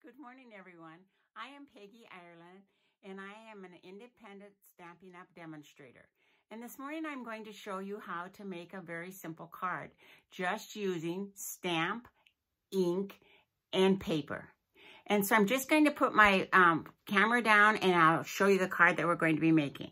Good morning, everyone. I am Peggy Ireland, and I am an independent Stampin' Up! Demonstrator. And this morning I'm going to show you how to make a very simple card, just using stamp, ink, and paper. And so I'm just going to put my camera down and I'll show you the card that we're going to be making.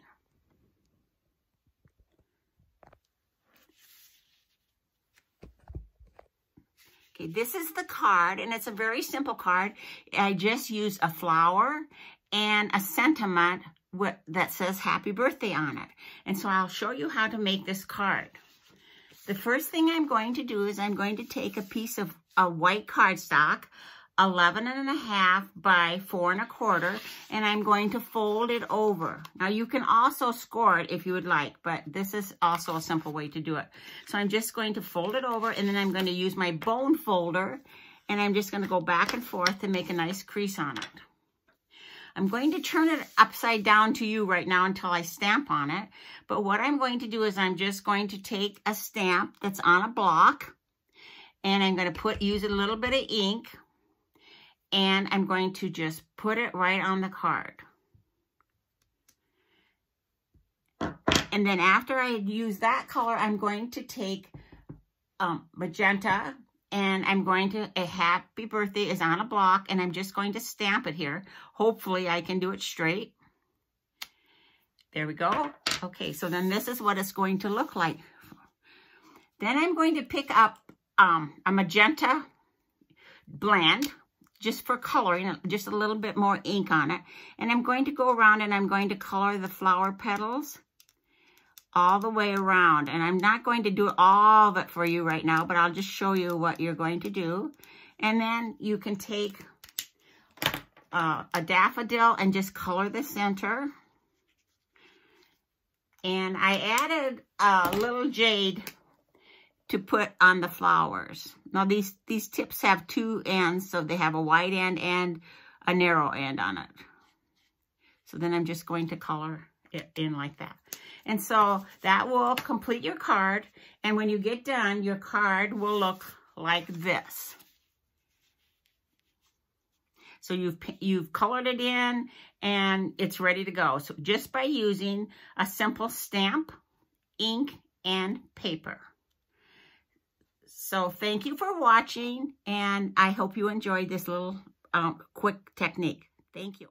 Okay, this is the card, and it's a very simple card. I just used a flower and a sentiment that says happy birthday on it. And so I'll show you how to make this card. The first thing I'm going to do is I'm going to take a piece of a white cardstock, 11.5 by 4 1/4, and I'm going to fold it over. Now you can also score it if you would like, but this is also a simple way to do it. So I'm just going to fold it over, and then I'm going to use my bone folder, and I'm just going to go back and forth to make a nice crease on it. I'm going to turn it upside down to you right now until I stamp on it. But what I'm going to do is I'm just going to take a stamp that's on a block, and I'm going to use a little bit of ink, and I'm going to just put it right on the card. And then after I use that color, I'm going to take magenta, and I'm going to, a happy birthday is on a block, and I'm just going to stamp it here. Hopefully I can do it straight. There we go. Okay, so then this is what it's going to look like. Then I'm going to pick up a magenta blend, just for coloring, just a little bit more ink on it. And I'm going to go around and I'm going to color the flower petals all the way around. And I'm not going to do all of it for you right now, but I'll just show you what you're going to do. And then you can take a daffodil and just color the center. And I added a little jade to put on the flowers. Now these tips have two ends, so they have a wide end and a narrow end on it. So then I'm just going to color it in like that. And so that will complete your card. And when you get done, your card will look like this. So you've colored it in and it's ready to go. So just by using a simple stamp, ink, and paper. So thank you for watching, and I hope you enjoyed this little quick technique. Thank you.